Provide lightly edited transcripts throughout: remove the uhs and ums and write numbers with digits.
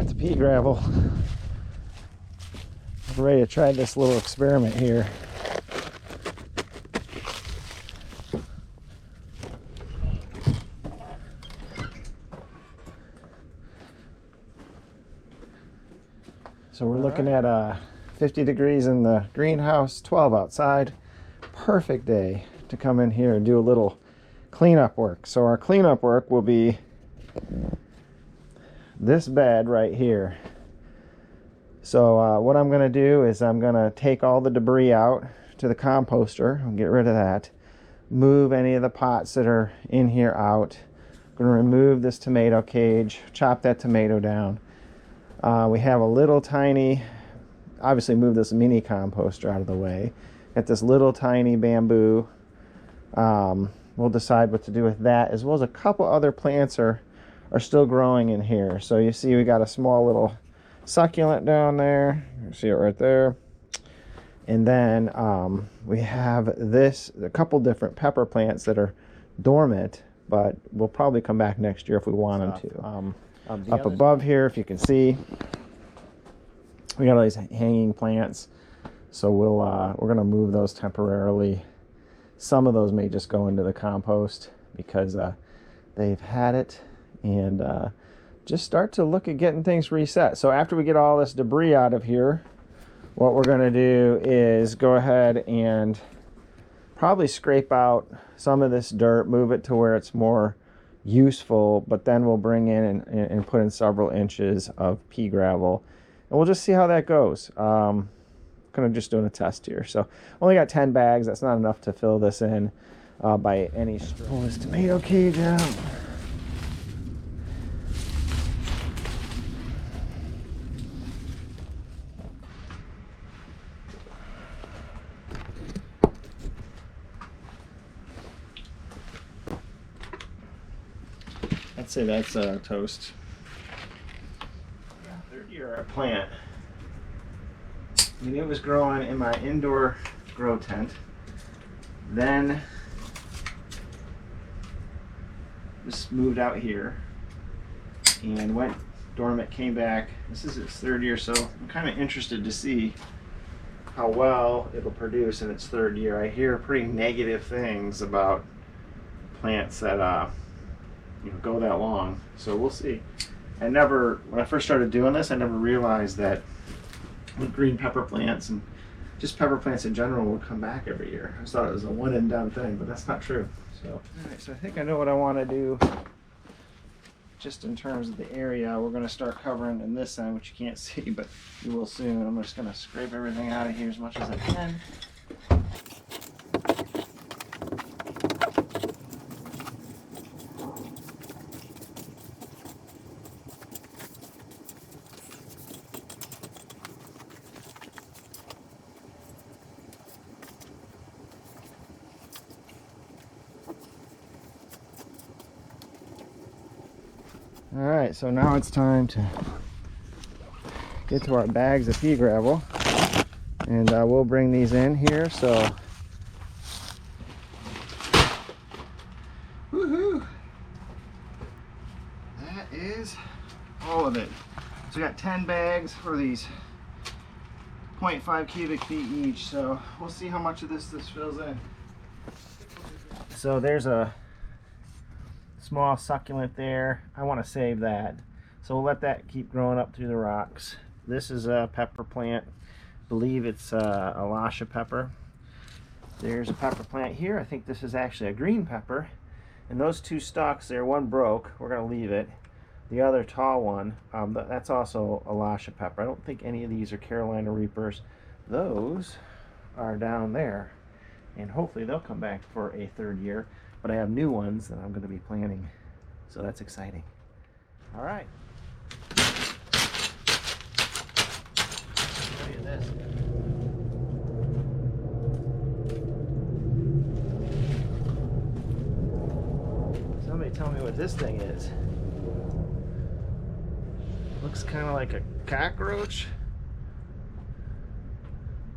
got the pea gravel. I'm ready to try this little experiment here. So we're looking at 50 degrees in the greenhouse, 12 outside. Perfect day to come in here and do a little cleanup work. So our cleanup work will be this bed right here. So what I'm going to do is I'm going to take all the debris out to the composter and get rid of that. Move any of the pots that are in here out. I'm going to remove this tomato cage, chop that tomato down. We have a little tiny, obviously move this mini composter out of the way. Got this little tiny bamboo. We'll decide what to do with that, as well as a couple other plants are still growing in here. So you see we got a small little succulent down there. You see it right there. And then we have a couple different pepper plants that are dormant, but we'll probably come back next year if we want them to. Up above here, if you can see, we got all these hanging plants. So we're gonna move those temporarily. Some of those may just go into the compost because they've had it, and just start to look at getting things reset. So after we get all this debris out of here, what we're going to do is go ahead and probably scrape out some of this dirt, move it to where it's more useful, but then we'll bring in and put in several inches of pea gravel, and we'll just see how that goes. Kind of just doing a test here. So only got 10 bags. That's not enough to fill this in by any stretch. Pull this tomato cage out. I'd say that's toast. Third year plant. I mean, it was growing in my indoor grow tent. Then just moved out here and went dormant, came back. This is its third year, so I'm kind of interested to see how well it'll produce in its third year. I hear pretty negative things about plants that go that long, so we'll see. When I first started doing this, I never realized that with green pepper plants and just pepper plants in general would come back every year. I just thought it was a one and done thing, but that's not true. So, all right, so I think I know what I want to do. Just in terms of the area, we're going to start covering in this end, which you can't see, but you will soon. I'm just going to scrape everything out of here as much as I can. All right, so now it's time to get to our bags of pea gravel, and we'll bring these in here. So, woohoo! That is all of it. So we got 10 bags for these 0.5 cubic feet each. So we'll see how much of this fills in. So there's a small succulent there. I want to save that, so we'll let that keep growing up through the rocks. This is a pepper plant. I believe it's Elisha pepper. There's a pepper plant here. I think this is actually a green pepper, and those two stalks there, one broke, we're going to leave it. The other tall one, that's also Elisha pepper. I don't think any of these are Carolina Reapers. Those are down there, and hopefully they'll come back for a third year. But I have new ones that I'm going to be planting, so that's exciting. All right. Show you this. Somebody tell me what this thing is. Looks kind of like a cockroach.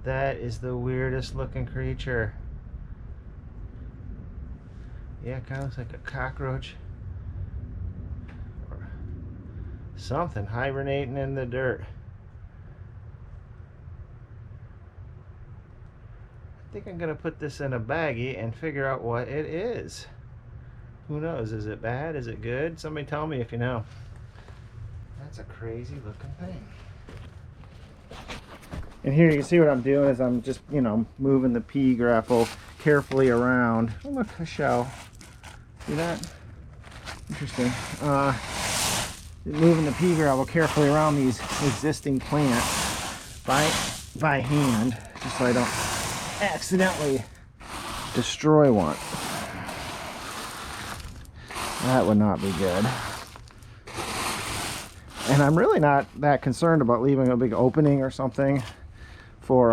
That is the weirdest looking creature. Yeah, it kind of looks like a cockroach. Something hibernating in the dirt. I think I'm gonna put this in a baggie and figure out what it is. Who knows? Is it bad? Is it good? Somebody tell me if you know. That's a crazy looking thing. And here you can see what I'm doing is I'm just, moving the pea gravel carefully around. Oh, look, a shell. See that? Interesting. Moving the pea gravel carefully around these existing plants by hand, just so I don't accidentally destroy one. That would not be good. And I'm really not that concerned about leaving a big opening or something for,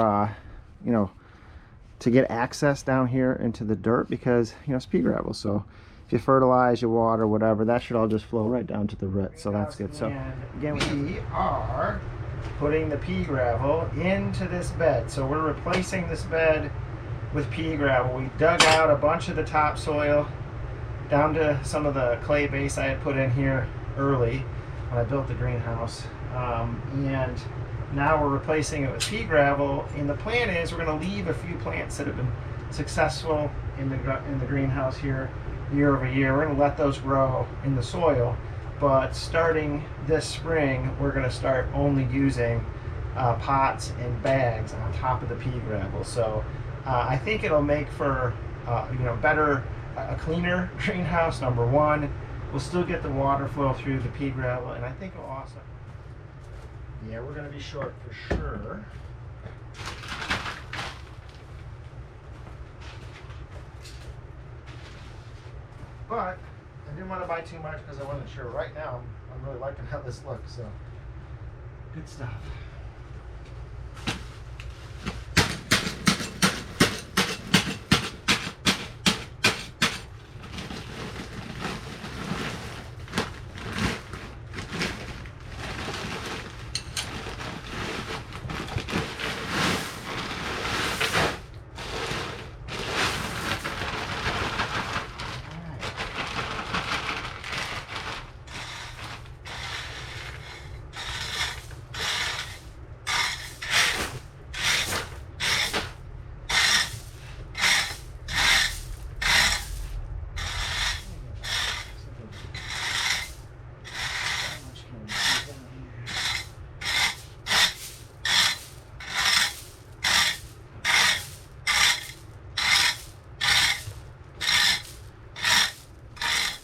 to get access down here into the dirt, because, it's pea gravel. So if you fertilize, you water, whatever, that should all just flow right down to the root. So that's good. So again, we are putting the pea gravel into this bed. So we're replacing this bed with pea gravel. We dug out a bunch of the topsoil down to some of the clay base I had put in here early when I built the greenhouse, and now we're replacing it with pea gravel. And the plan is we're going to leave a few plants that have been successful in the greenhouse here year over year. We're going to let those grow in the soil, but starting this spring we're going to start only using pots and bags on top of the pea gravel. So I think it'll make for a cleaner greenhouse, number one. We'll still get the water flow through the pea gravel, and I think it'll also, yeah, we're going to be short for sure. But I didn't want to buy too much because I wasn't sure. Right now, I'm really liking how this looks, so good stuff.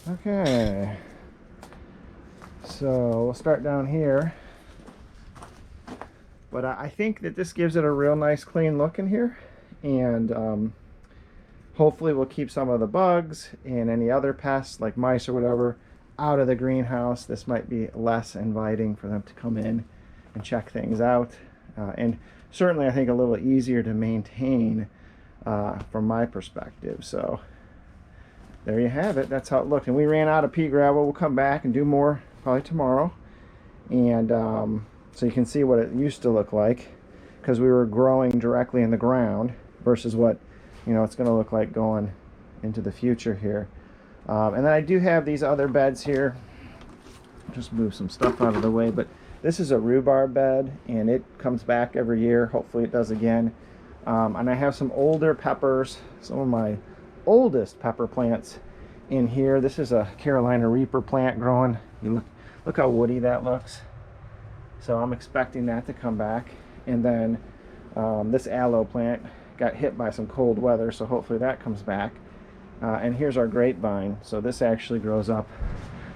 Okay, so we'll start down here, but I think that this gives it a real nice clean look in here, and hopefully we'll keep some of the bugs and any other pests like mice or whatever out of the greenhouse. This might be less inviting for them to come in and check things out, and certainly I think a little easier to maintain from my perspective. So there you have it. That's how it looked. And we ran out of pea gravel. We'll come back and do more probably tomorrow. And so you can see what it used to look like, because we were growing directly in the ground versus what it's going to look like going into the future here. And then I do have these other beds here. Just move some stuff out of the way. But this is a rhubarb bed, and it comes back every year. Hopefully it does again. And I have some older peppers, some of my oldest pepper plants in here. This is a Carolina Reaper plant growing. You look how woody that looks. So I'm expecting that to come back. And then this aloe plant got hit by some cold weather, so hopefully that comes back. And here's our grapevine. So this actually grows up,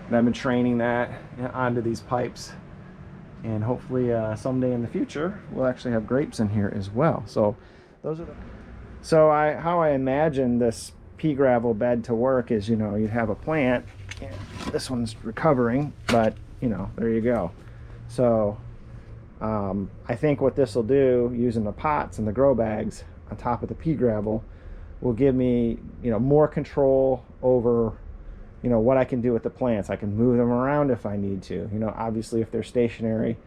and I've been training that onto these pipes, and hopefully someday in the future we'll actually have grapes in here as well. So those are the how I imagine this pea gravel bed to work is, you'd have a plant, and this one's recovering, but there you go. So I think what this will do, using the pots and the grow bags on top of the pea gravel, will give me more control over what I can do with the plants. I can move them around if I need to. Obviously if they're stationary,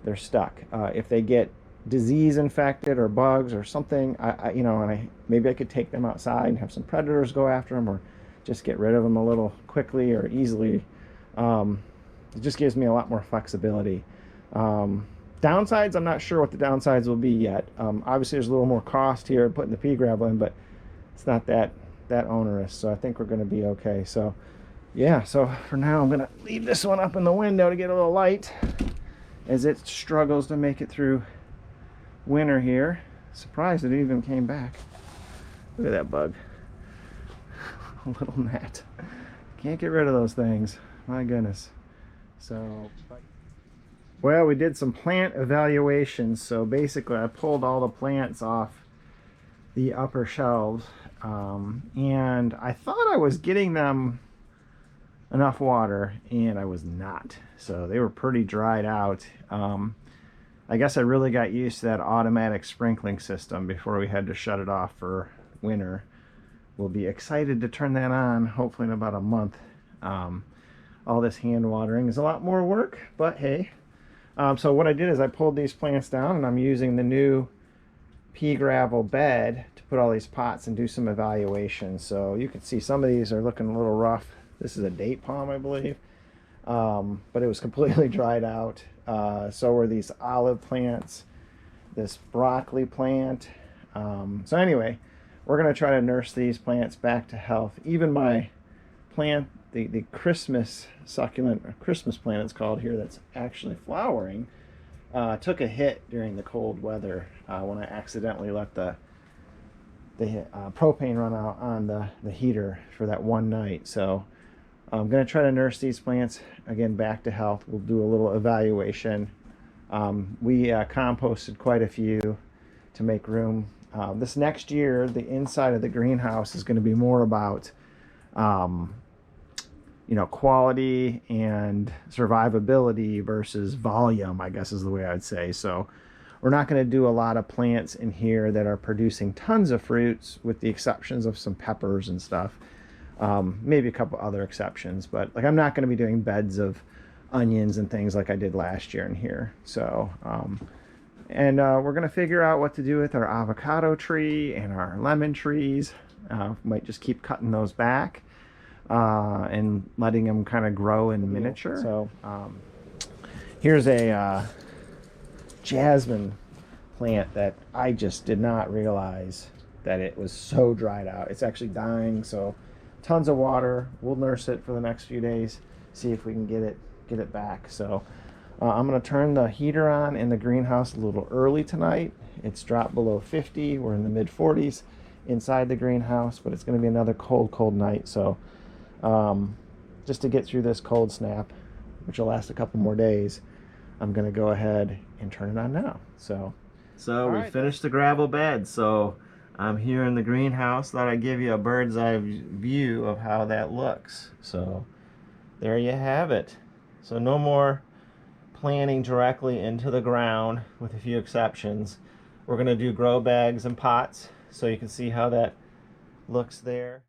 they're stuck. If they get disease infected or bugs or something, maybe I could take them outside and have some predators go after them, or just get rid of them a little quickly or easily. it just gives me a lot more flexibility. Downsides, I'm not sure what the downsides will be yet. Obviously there's a little more cost here putting the pea gravel in, but it's not that onerous, so I think we're going to be okay. So yeah, so for now I'm going to leave this one up in the window to get a little light as it struggles to make it through winter here. Surprised it even came back. Look at that bug. A little gnat. Can't get rid of those things. My goodness. So, well, we did some plant evaluations. So basically I pulled all the plants off the upper shelves, and I thought I was getting them enough water, and I was not. So they were pretty dried out. I guess I really got used to that automatic sprinkling system before we had to shut it off for winter. We'll be excited to turn that on hopefully in about a month. All this hand watering is a lot more work, but hey. So what I did is I pulled these plants down, and I'm using the new pea gravel bed to put all these pots and do some evaluation. So you can see some of these are looking a little rough. This is a date palm, I believe, but it was completely dried out. So were these olive plants, this broccoli plant. So anyway, we're going to try to nurse these plants back to health. Even my plant, the Christmas succulent, or Christmas plant it's called here, that's actually flowering, took a hit during the cold weather when I accidentally let the propane run out on the heater for that one night. So I'm going to try to nurse these plants again back to health. We'll do a little evaluation. We composted quite a few to make room. This next year, the inside of the greenhouse is going to be more about quality and survivability versus volume, I guess is the way I would say. So we're not going to do a lot of plants in here that are producing tons of fruits, with the exceptions of some peppers and stuff. Maybe a couple other exceptions, but like I'm not going to be doing beds of onions and things like I did last year in here. So we're going to figure out what to do with our avocado tree and our lemon trees. Might just keep cutting those back and letting them kind of grow in miniature. So here's a jasmine plant that I just did not realize that it was so dried out. It's actually dying, so tons of water. We'll nurse it for the next few days, see if we can get it back. So I'm going to turn the heater on in the greenhouse a little early tonight. It's dropped below 50. We're in the mid 40s inside the greenhouse, but it's going to be another cold night. So just to get through this cold snap, which will last a couple more days, I'm going to go ahead and turn it on now. So we finished the gravel bed. So I'm here in the greenhouse. Thought I'd give you a bird's eye view of how that looks. So there you have it. So no more planting directly into the ground, with a few exceptions. We're going to do grow bags and pots, so you can see how that looks there.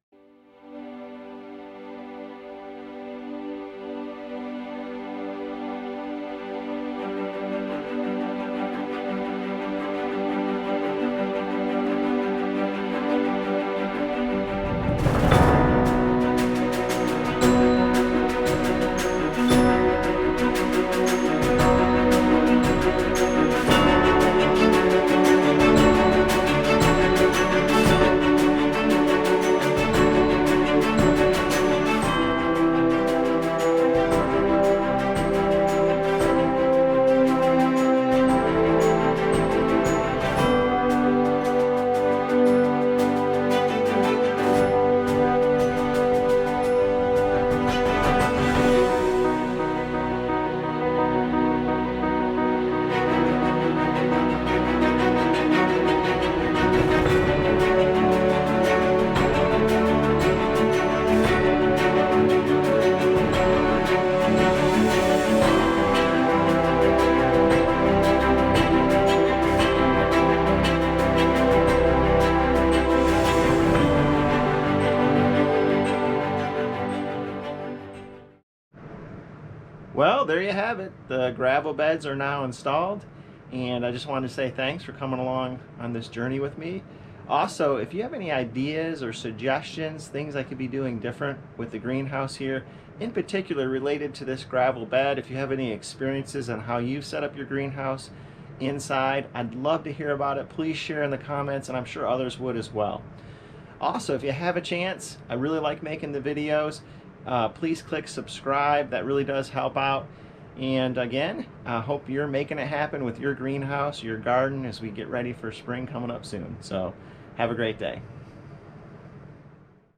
Well, there you have it. The gravel beds are now installed, and I just wanted to say thanks for coming along on this journey with me. Also, if you have any ideas or suggestions, things I could be doing different with the greenhouse here, in particular related to this gravel bed, if you have any experiences on how you've set up your greenhouse inside, I'd love to hear about it. Please share in the comments, and I'm sure others would as well. Also, if you have a chance, I really like making the videos. Please click subscribe. That really does help out. And again, I hope you're making it happen with your greenhouse, your garden, as we get ready for spring coming up soon. So have a great day.